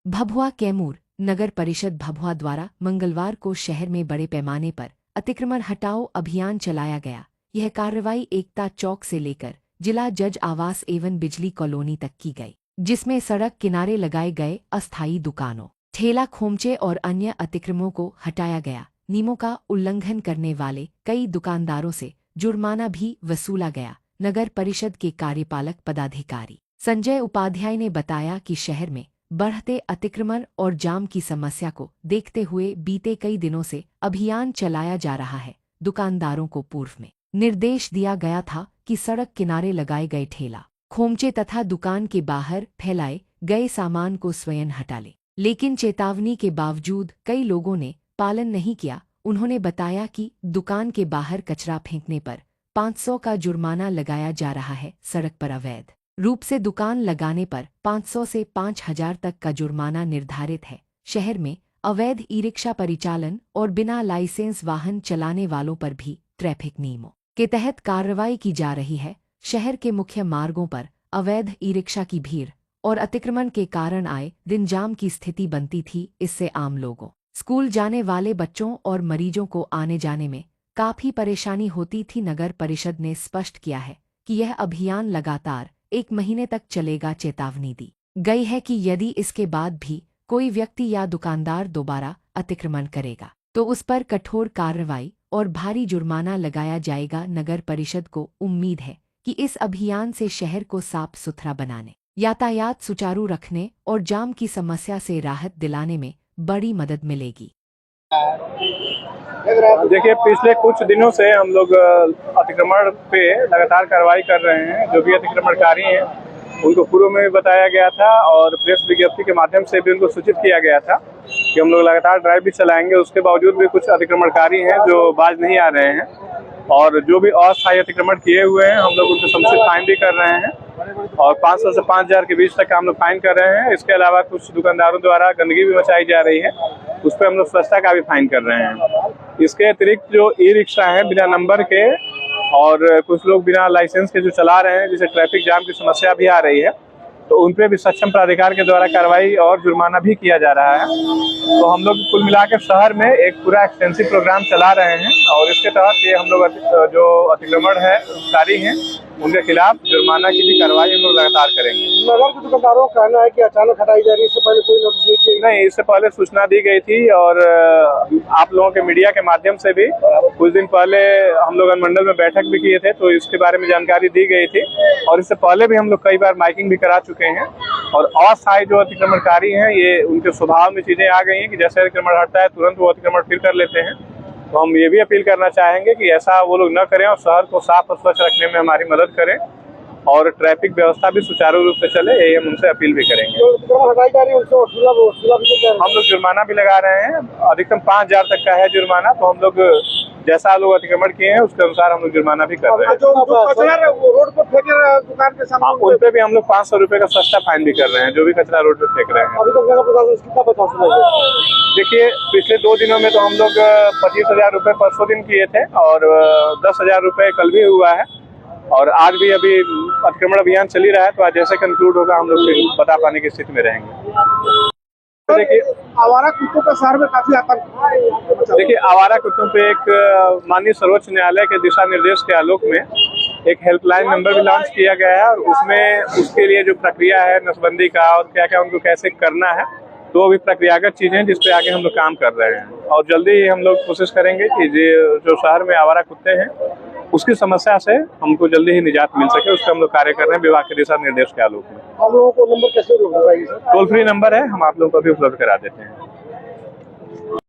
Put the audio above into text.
भभुआ कैमूर नगर परिषद भभुआ द्वारा मंगलवार को शहर में बड़े पैमाने पर अतिक्रमण हटाओ अभियान चलाया गया। यह कार्रवाई एकता चौक से लेकर जिला जज आवास एवं बिजली कॉलोनी तक की गई, जिसमें सड़क किनारे लगाए गए अस्थायी दुकानों, ठेला खोमचे और अन्य अतिक्रमणों को हटाया गया। नियमों का उल्लंघन करने वाले कई दुकानदारों से जुर्माना भी वसूला गया। नगर परिषद के कार्यपालक पदाधिकारी संजय उपाध्याय ने बताया कि शहर में बढ़ते अतिक्रमण और जाम की समस्या को देखते हुए बीते कई दिनों से अभियान चलाया जा रहा है। दुकानदारों को पूर्व में निर्देश दिया गया था कि सड़क किनारे लगाए गए ठेला, खोमचे तथा दुकान के बाहर फैलाए गए सामान को स्वयं हटा ले, लेकिन चेतावनी के बावजूद कई लोगों ने पालन नहीं किया। उन्होंने बताया कि दुकान के बाहर कचरा फेंकने पर 500 का जुर्माना लगाया जा रहा है। सड़क पर अवैध रूप से दुकान लगाने पर 500 से 5000 तक का जुर्माना निर्धारित है। शहर में अवैध ई-रिक्शा परिचालन और बिना लाइसेंस वाहन चलाने वालों पर भी ट्रैफिक नियमों के तहत कार्रवाई की जा रही है। शहर के मुख्य मार्गों पर अवैध ई-रिक्शा की भीड़ और अतिक्रमण के कारण आए दिन जाम की स्थिति बनती थी। इससे आम लोगों, स्कूल जाने वाले बच्चों और मरीजों को आने जाने में काफी परेशानी होती थी। नगर परिषद ने स्पष्ट किया है कि यह अभियान लगातार 1 महीने तक चलेगा। चेतावनी दी गई है कि यदि इसके बाद भी कोई व्यक्ति या दुकानदार दोबारा अतिक्रमण करेगा तो उस पर कठोर कार्रवाई और भारी जुर्माना लगाया जाएगा। नगर परिषद को उम्मीद है कि इस अभियान से शहर को साफ सुथरा बनाने, यातायात सुचारू रखने और जाम की समस्या से राहत दिलाने में बड़ी मदद मिलेगी। देखिए, पिछले कुछ दिनों से हम लोग अतिक्रमण पे लगातार कार्रवाई कर रहे हैं। जो भी अतिक्रमणकारी हैं उनको पूर्व में भी बताया गया था और प्रेस विज्ञप्ति के माध्यम से भी उनको सूचित किया गया था कि हम लोग लगातार ड्राइव भी चलाएंगे। उसके बावजूद भी कुछ अतिक्रमणकारी हैं जो बाज नहीं आ रहे हैं और जो भी अस्थायी अतिक्रमण किए हुए हैं हम लोग उनको समुचित फाइन भी कर रहे हैं और 500 से 5000 के बीच तक हम लोग फाइन कर रहे हैं। इसके अलावा कुछ दुकानदारों द्वारा गंदगी भी मचाई जा रही है, उस पर हम लोग स्वच्छता का भी फाइन कर रहे हैं। इसके अतिरिक्त जो ई रिक्शा है बिना नंबर के और कुछ लोग बिना लाइसेंस के जो चला रहे हैं, जिससे ट्रैफिक जाम की समस्या भी आ रही है, तो उन पे भी सक्षम प्राधिकार के द्वारा कार्रवाई और जुर्माना भी किया जा रहा है। तो हम लोग कुल मिलाकर शहर में एक पूरा एक्सटेंसिव प्रोग्राम चला रहे हैं और इसके तहत ये हम लोग जो अतिक्रमण है कारी हैं उनके खिलाफ जुर्माना की भी कार्रवाई हम लोग लगातार करेंगे। नगर के दुकानदारों का कहना है कि अचानक हटाई जा रही है, इससे पहले कोई नोटिस नहीं, इससे पहले सूचना दी गई थी और आप लोगों के मीडिया के माध्यम से भी कुछ दिन पहले हम लोग अनुमंडल में बैठक भी किए थे, तो इसके बारे में जानकारी दी गई थी और इससे पहले भी हम लोग कई बार माइकिंग भी करा चुके हैं। और अस्थायी जो अतिक्रमणकारी हैं ये उनके स्वभाव में चीजें आ गई हैं कि जैसे अतिक्रमण हटता है तुरंत वो अतिक्रमण फिर कर लेते हैं। तो हम ये भी अपील करना चाहेंगे कि ऐसा वो लोग न करें और शहर को साफ और स्वच्छ रखने में हमारी मदद करें और ट्रैफिक व्यवस्था भी सुचारू रूप से चले, यही हम उनसे अपील भी करेंगे। हम लोग जुर्माना भी लगा रहे हैं, अधिकतम 5000 तक का है जुर्माना। तो हम लोग जैसा लोग अतिक्रमण किए हैं उसके अनुसार हम लोग जुर्माना भी कर रहे हैं। रोड पर फेंके दुकान के सामने उन पे भी हम लोग 500 रुपए का सस्ता फाइन भी कर रहे हैं, जो भी कचरा रोड पे फेंक रहे हैं। अभी तक नगर प्रशासन कितना बचा? देखिए, पिछले 2 दिनों में तो हम लोग 25,000 रुपए परसों दिन किए थे और 10,000 रुपए कल भी हुआ है और आज भी अभी अतिक्रमण अभियान चल ही रहा है। तो आज जैसे कंक्लूड होगा हम लोग फिर बता पाने की स्थिति में रहेंगे। देखिए, आवारा कुत्तों का शहर में काफी आतंक। देखिए, आवारा कुत्तों पे एक माननीय सर्वोच्च न्यायालय के दिशा निर्देश के आलोक में एक हेल्पलाइन नंबर भी लॉन्च किया गया है और उसमें उसके लिए जो प्रक्रिया है नसबंदी का और क्या क्या उनको कैसे करना है, तो अभी प्रक्रियागत चीजें जिस पे आगे हम लोग काम कर रहे हैं और जल्दी ही हम लोग कोशिश करेंगे कि जो शहर में आवारा कुत्ते हैं उसकी समस्या से हमको जल्दी ही निजात मिल सके। उस पर हम लोग कार्य कर रहे हैं विभाग के दिशा निर्देश के आलोक में। हम लोगों को नंबर कैसे उपलब्ध कराएंगे? टोल फ्री नंबर है, हम आप लोगों को भी उपलब्ध करा देते हैं।